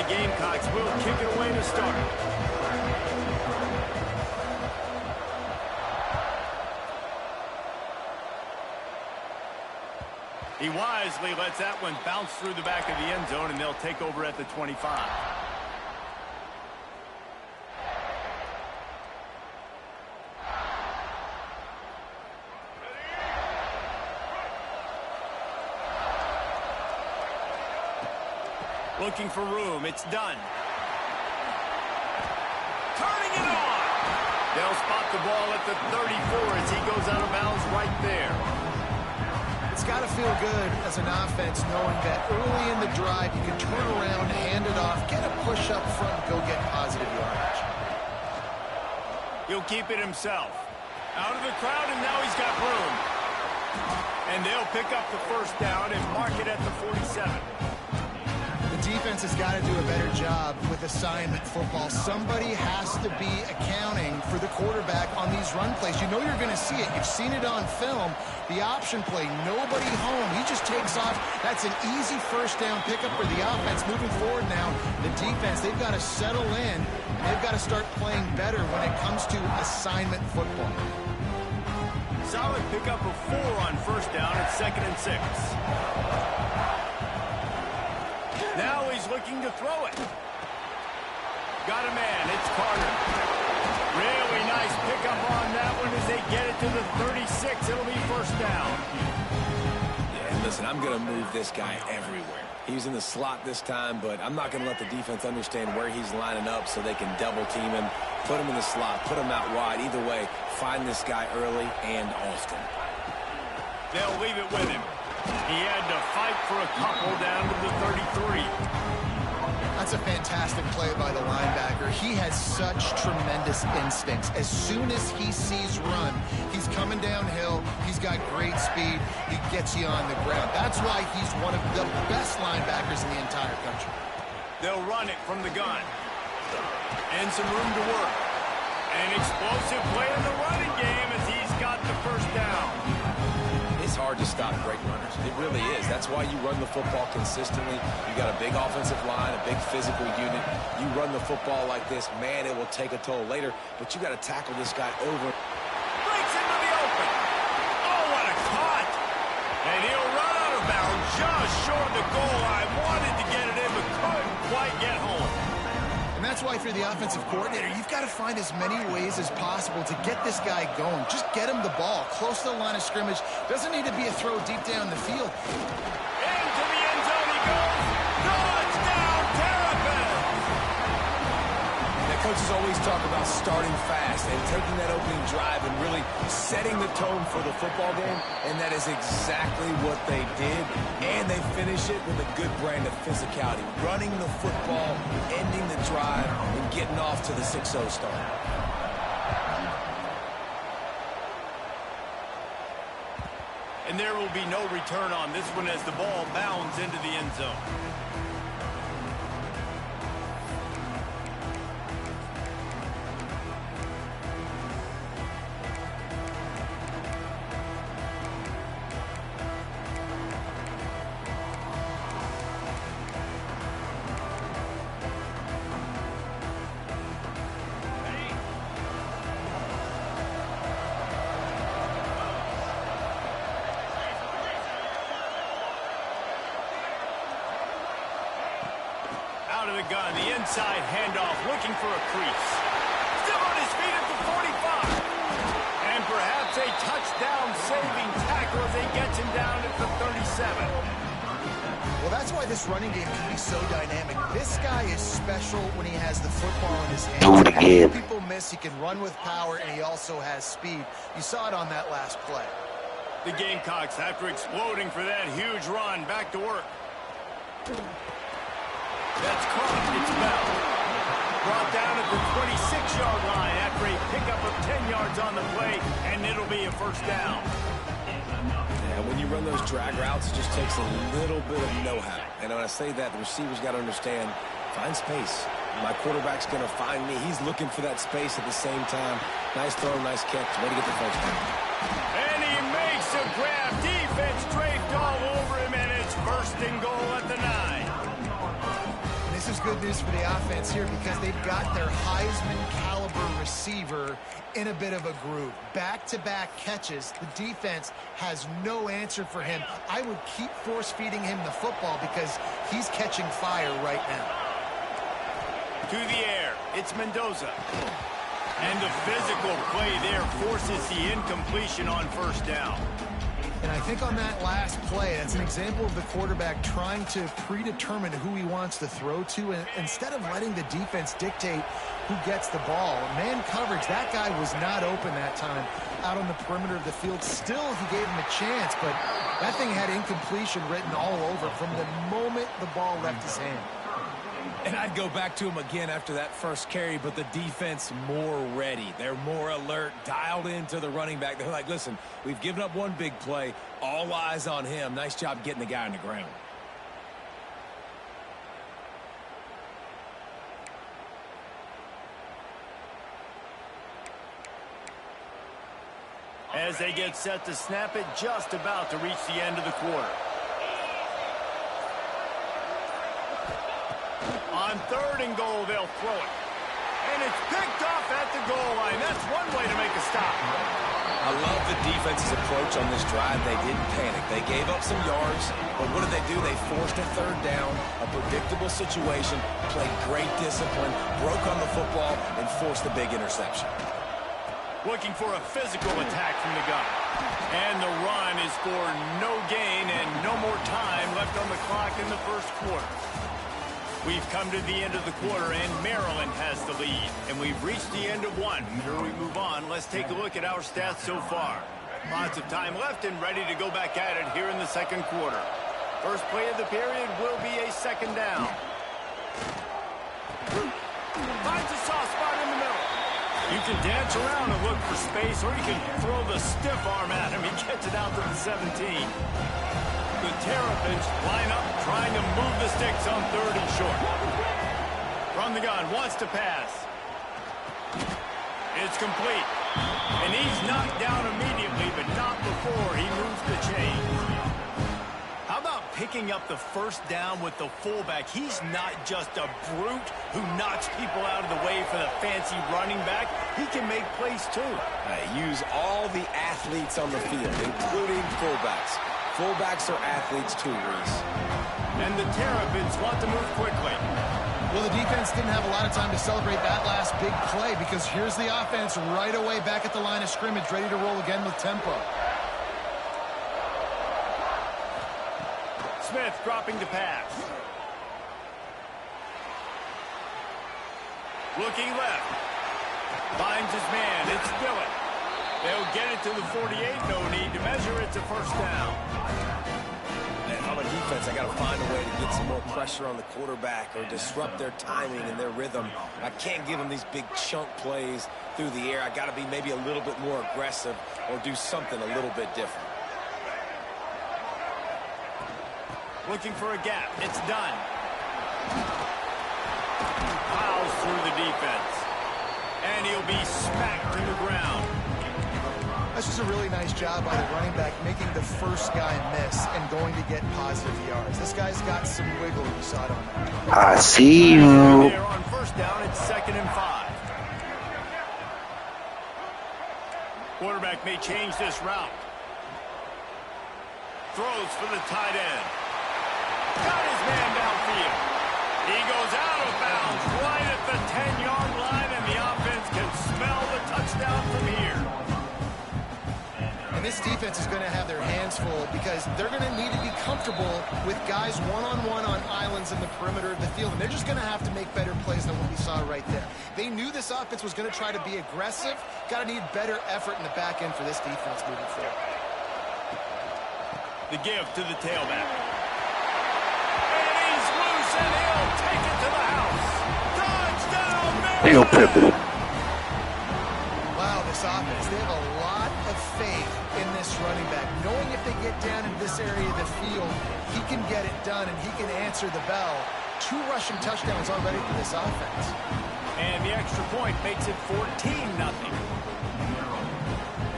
Gamecocks will kick it away to start. He wisely lets that one bounce through the back of the end zone, and they'll take over at the 25. Looking for room. It's done. Turning it on. They'll spot the ball at the 34 as he goes out of bounds right there. It's got to feel good as an offense knowing that early in the drive you can turn around, hand it off, get a push up front, and go get positive yardage. He'll keep it himself. Out of the crowd, and now he's got room. And they'll pick up the first down and mark it at the 47. The defense has got to do a better job with assignment football. Somebody has to be accounting for the quarterback on these run plays. You know you're going to see it. You've seen it on film. The option play, nobody home. He just takes off. That's an easy first down pickup for the offense. Moving forward now, the defense, they've got to settle in. They've got to start playing better when it comes to assignment football. Solid pickup of 4 on first down at 2nd and 6. Now he's looking to throw it. Got a man. It's Carter. Really nice pickup on that one as they get it to the 36. It'll be first down. Yeah, listen, I'm going to move this guy everywhere. He's in the slot this time, but I'm not going to let the defense understand where he's lining up so they can double team him, put him in the slot, put him out wide. Either way, find this guy early and often. They'll leave it with him. He had to fight for a couple down to the 33. That's a fantastic play by the linebacker. He has such tremendous instincts. As soon as he sees run, he's coming downhill. He's got great speed. He gets you on the ground. That's why he's one of the best linebackers in the entire country. They'll run it from the gun. And some room to work. An explosive play in the running game as he's got the first down. It's hard to stop great runners. It really is. That's why you run the football consistently. You got a big offensive line, a big physical unit. You run the football like this, man, it will take a toll later. But you got to tackle this guy over. Breaks into the open. Oh, what a cut. And he'll run out of bounds just short of the goal line. Wanted to get it in, but couldn't quite get home. And that's why, for the offensive coordinator, you've got to find as many ways as possible to get this guy going. Just get him the ball close to the line of scrimmage. Doesn't need to be a throw deep down the field. Into the end zone he goes. Touchdown, Terrapins! Now, coaches always talk about starting fast and taking that opening drive and really setting the tone for the football game, and that is exactly what they did. And they finish it with a good brand of physicality, running the football, ending the drive, and getting off to the 6-0 start. And there will be no return on this one as the ball bounds into the end zone. Out of the gun, the inside handoff, looking for a crease. Still on his feet at the 45. And perhaps a touchdown-saving tackle as he gets him down at the 37. Well, that's why this running game can be so dynamic. This guy is special when he has the football in his hands. Do it again. People miss, he can run with power, and he also has speed. You saw it on that last play. The Gamecocks, after exploding for that huge run, back to work. That's caught. It's Bell. Brought down at the 26-yard line after a pickup of 10 yards on the play, and it'll be a first down. Yeah, when you run those drag routes, it just takes a little bit of know-how. And when I say that, the receiver's got to understand, find space. My quarterback's going to find me. He's looking for that space at the same time. Nice throw, nice catch. Way to get the first down. And he makes a grab. Defense draped all over him, and it's first and goal at the 9. This is good news for the offense here because they've got their Heisman-caliber receiver in a bit of a groove. Back-to-back catches. The defense has no answer for him. I would keep force-feeding him the football because he's catching fire right now. To the air, it's Mendoza. And the physical play there forces the incompletion on first down. And I think on that last play, that's an example of the quarterback trying to predetermine who he wants to throw to, and instead of letting the defense dictate who gets the ball. Man coverage, that guy was not open that time out on the perimeter of the field. Still, he gave him a chance, but that thing had incompletion written all over from the moment the ball left his hand. And I'd go back to him again after that first carry, but the defense more ready. They're more alert, dialed into the running back. They're like, listen, we've given up one big play. All eyes on him. Nice job getting the guy on the ground. As they get set to snap it, just about to reach the end of the quarter. On 3rd and goal, they'll throw it. And it's picked off at the goal line. That's one way to make a stop. I love the defense's approach on this drive. They didn't panic. They gave up some yards, but what did they do? They forced a 3rd down, a predictable situation, played great discipline, broke on the football, and forced a big interception. Looking for a physical attack from the gun. And the run is for no gain and no more time left on the clock in the first quarter. We've come to the end of the quarter, and Maryland has the lead. And we've reached the end of one. Before we move on, let's take a look at our stats so far. Lots of time left and ready to go back at it here in the second quarter. First play of the period will be a 2nd down. Finds a soft spot in the middle. You can dance around and look for space, or you can throw the stiff arm at him. He gets it out to the 17. The Terrapins line up, trying to move the sticks on 3rd and short. From the gun, wants to pass. It's complete. And he's knocked down immediately, but not before he moves the chains. How about picking up the first down with the fullback? He's not just a brute who knocks people out of the way for the fancy running back. He can make plays too. Use all the athletes on the field, including fullbacks. Fullbacks are athletes too, Reese. And the Terrapins want to move quickly. Well, the defense didn't have a lot of time to celebrate that last big play because here's the offense right away back at the line of scrimmage, ready to roll again with tempo. Smith dropping the pass. Looking left. Finds his man. It's Dillon. They'll get it to the 48. No need to measure. It's a first down. And on the defense, I got to find a way to get some more pressure on the quarterback or disrupt their timing and their rhythm. I can't give them these big chunk plays through the air. I got to be maybe a little bit more aggressive or do something a little bit different. Looking for a gap. It's done. Fouls through the defense. And he'll be smacked to the ground. That's just a really nice job by the running back, making the first guy miss and going to get positive yards. This guy's got some wiggle. You saw it on that. I see you. There on first down, it's 2nd and 5. Quarterback may change this route. Throws for the tight end. Got his man downfield. He goes out of bounds right at the 10-yard line, and the offense can smell the touchdown from here. And this defense is going to have their hands full because they're going to need to be comfortable with guys one-on-one on islands in the perimeter of the field. And they're just going to have to make better plays than what we saw right there. They knew this offense was going to try to be aggressive. Got to need better effort in the back end for this defense moving forward. The give to the tailback. And he's loose, and he'll take it to the house. Touchdown, Neil Maryland! Pippen. Wow, this offense, they have a lot of faith in this running back. Knowing if they get down in this area of the field, he can get it done and he can answer the bell. 2 rushing touchdowns already for this offense. And the extra point makes it 14-0.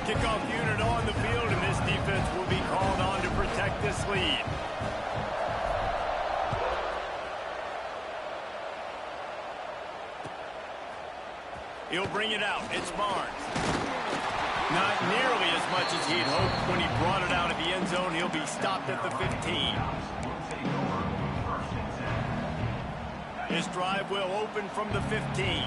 Kickoff unit on the field, and this defense will be called on to protect this lead. He'll bring it out. It's Barnes. Not nearly as much as he'd hoped when he brought it out of the end zone. He'll be stopped at the 15. His drive will open from the 15.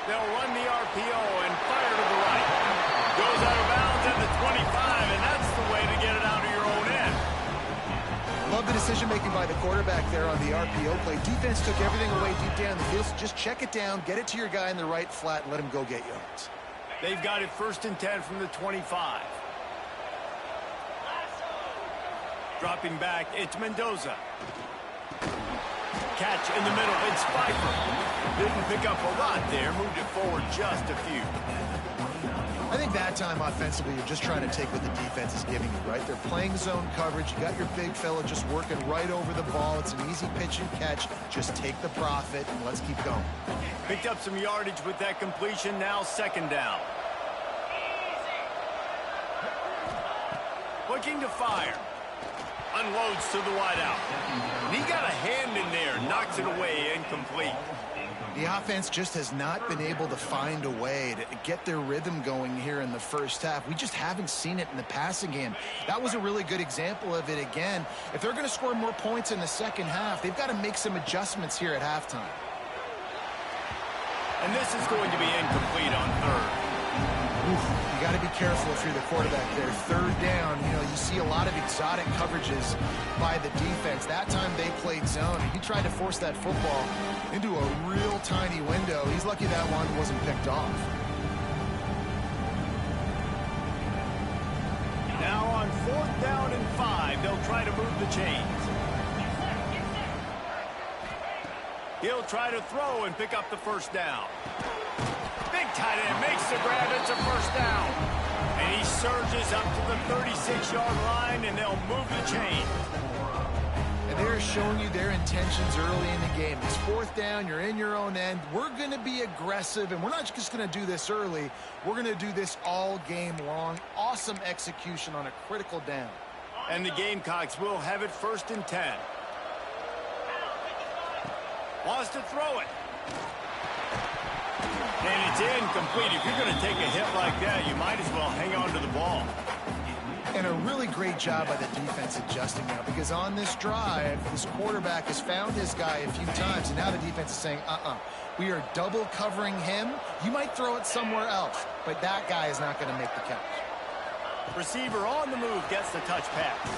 They'll run the RPO and fire to the right. Goes out of bounds at the 25, and that's the way to get it out of your own end. Love the decision-making by the quarterback there on the RPO play. Defense took everything away deep down the field, so just check it down, get it to your guy in the right flat, and let him go get yards. They've got it 1st and 10 from the 25. Dropping back, it's Mendoza. Catch in the middle, it's Pfeiffer. Didn't pick up a lot there, moved it forward just a few. I think that time offensively, you're just trying to take what the defense is giving you, right? They're playing zone coverage. You got your big fella just working right over the ball. It's an easy pitch and catch. Just take the profit and let's keep going. Picked up some yardage with that completion, now 2nd down. Looking to fire. Unloads to the wideout. He got a hand in there, knocks it away, incomplete. The offense just has not been able to find a way to get their rhythm going here in the first half. We just haven't seen it in the passing game. That was a really good example of it again. If they're going to score more points in the second half, they've got to make some adjustments here at halftime. And this is going to be incomplete on 3rd. You got to be careful if you're the quarterback there. 3rd down, you see a lot of exotic coverages by the defense. That time they played zone, and he tried to force that football into a real tiny window. He's lucky that one wasn't picked off. Now on 4th down and 5, they'll try to move the chains. He'll try to throw and pick up the 1st down. Big tight end makes the grab. It's a 1st down. And he surges up to the 36-yard line, and they'll move the chain. And they're showing you their intentions early in the game. It's 4th down. You're in your own end. We're going to be aggressive, and we're not just going to do this early. We're going to do this all game long. Awesome execution on a critical down. And the Gamecocks will have it 1st and 10. Wants to throw it. And it's incomplete. If you're going to take a hit like that, you might as well hang on to the ball. And a really great job by the defense adjusting now, because on this drive, this quarterback has found his guy a few times, and now the defense is saying, we are double covering him. You might throw it somewhere else, but that guy is not going to make the catch. Receiver on the move gets the touch pass.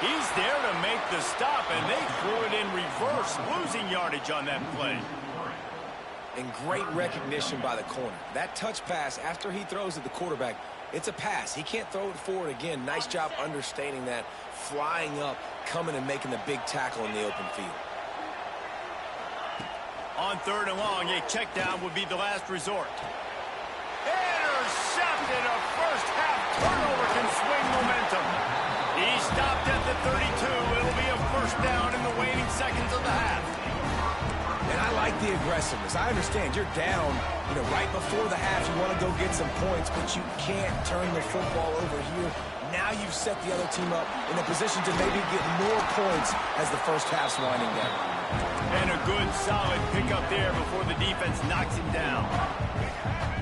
He's there to make the stop, and they threw it in reverse, losing yardage on that play. And great recognition by the corner. That touch pass after he throws at the quarterback, it's a pass. He can't throw it forward again. Nice job understanding that, flying up, coming and making the big tackle in the open field. On 3rd and long, a check down would be the last resort. Intercepted. A first-half turnover can swing momentum. He stopped at the 32. It'll be a 1st down in the waning seconds of the half. And I like the aggressiveness. I understand you're down, right before the half. You want to go get some points, but you can't turn the football over here. Now you've set the other team up in a position to maybe get more points as the first half's winding down. And a good, solid pickup there before the defense knocks him down.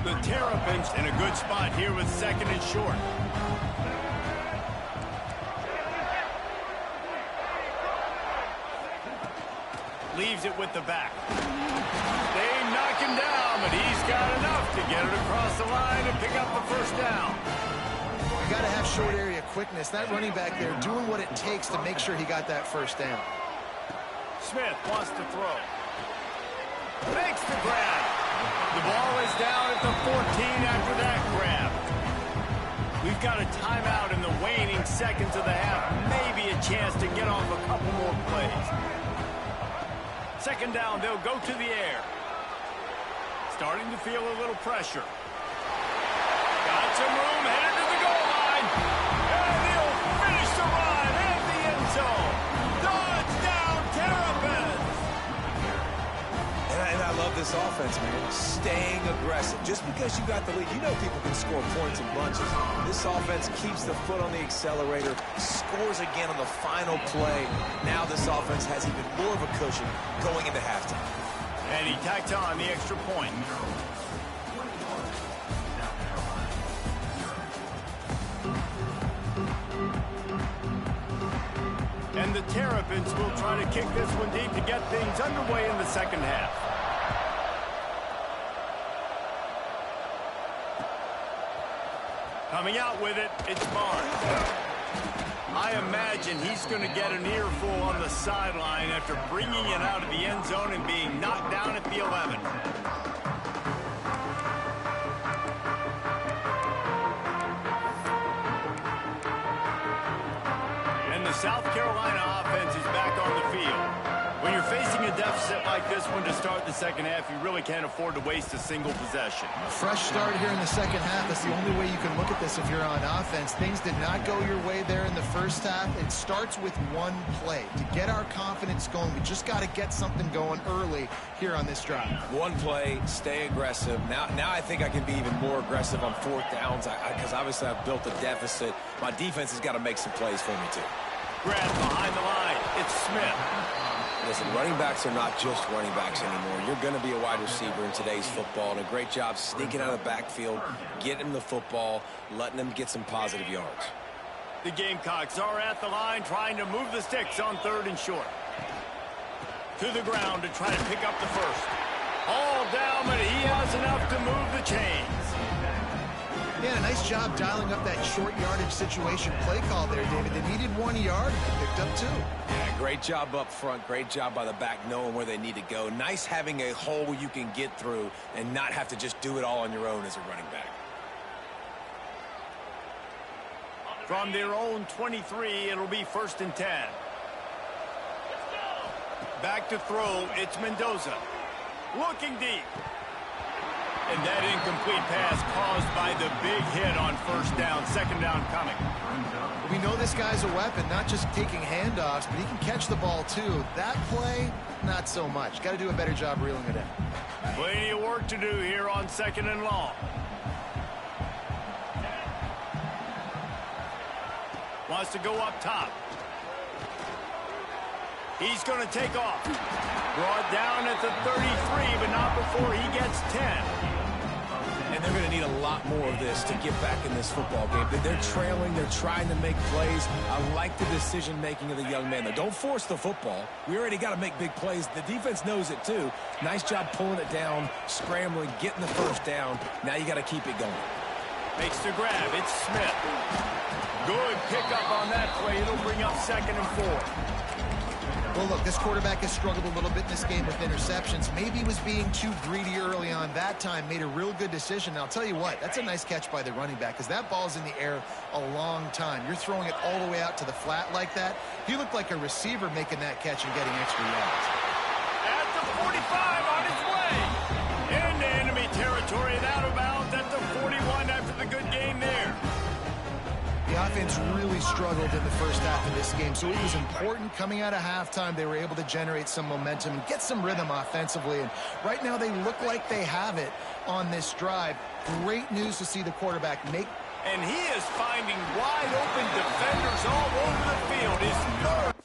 The Terrapins in a good spot here with 2nd and short. Leaves it with the back. They knock him down, but he's got enough to get it across the line and pick up the 1st down. You got to have short area quickness. That running back there doing what it takes to make sure he got that 1st down. Smith wants to throw. Makes the grab. The ball is down at the 14 after that grab. We've got a timeout in the waning seconds of the half. Maybe a chance to get off a couple more plays. 2nd down, they'll go to the air. Starting to feel a little pressure. Got some room, headed to the goal line. And he'll finish the run at the end zone. Touchdown, Terrapins! And I love this this offense, man. Staying aggressive. Just because you got the lead, you know people can score points in bunches. This offense keeps the foot on the accelerator, scores again on the final play. Now this offense has even more of a cushion going into halftime. And he tacked on the extra point. And the Terrapins will try to kick this one deep to get things underway in the second half. Coming out with it, it's Barnes. I imagine he's going to get an earful on the sideline after bringing it out of the end zone and being knocked down at the 11. And the South Carolina offense is back on the field. When you're facing a deficit like this one to start the second half, you really can't afford to waste a single possession. Fresh start here in the second half. That's the only way you can look at this if you're on offense. Things did not go your way there in the first half. It starts with one play. To get our confidence going, we just got to get something going early here on this drive. One play, stay aggressive. Now I think I can be even more aggressive on fourth downs because obviously I've built a deficit. My defense has got to make some plays for me, too. Grab behind the line. It's Smith. Listen, running backs are not just running backs anymore. You're going to be a wide receiver in today's football, and a great job sneaking out of the backfield, getting him the football, letting him get some positive yards. The Gamecocks are at the line trying to move the sticks on 3rd and short. To the ground to try to pick up the first. All down, but he has enough to move the chains. Yeah, nice job dialing up that short yardage situation play call there, David. They needed 1 yard, they picked up 2. Yeah, great job up front. Great job by the back knowing where they need to go. Nice having a hole you can get through and not have to just do it all on your own as a running back. From their own 23, it'll be 1st and 10. Back to throw, it's Mendoza. Looking deep. And that incomplete pass caused by the big hit on 1st down. 2nd down coming. We know this guy's a weapon, not just taking handoffs, but he can catch the ball too. That play, not so much. Got to do a better job reeling it in. Plenty of work to do here on 2nd and long. Wants to go up top. He's going to take off. Brought down at the 33, but not before he gets 10. And they're going to need a lot more of this to get back in this football game. They're trailing. They're trying to make plays. I like the decision-making of the young man, though. Don't force the football. We already got to make big plays. The defense knows it, too. Nice job pulling it down, scrambling, getting the 1st down. Now you got to keep it going. Makes the grab. It's Smith. Good pickup on that play. It'll bring up 2nd and 4. Well, look, this quarterback has struggled a little bit in this game with interceptions. Maybe he was being too greedy early on that time, made a real good decision. Now, I'll tell you what, that's a nice catch by the running back because that ball's in the air a long time. You're throwing it all the way out to the flat like that. He looked like a receiver making that catch and getting extra yards. At the 45 on his way. Into enemy territory and out of bounds at the 41 after the good game there. The offense really struggled in the first half of this game, so it was important coming out of halftime. They were able to generate some momentum and get some rhythm offensively, and right now they look like they have it on this drive. Great news to see the quarterback make. And he is finding wide open defenders all over the field. His 3rd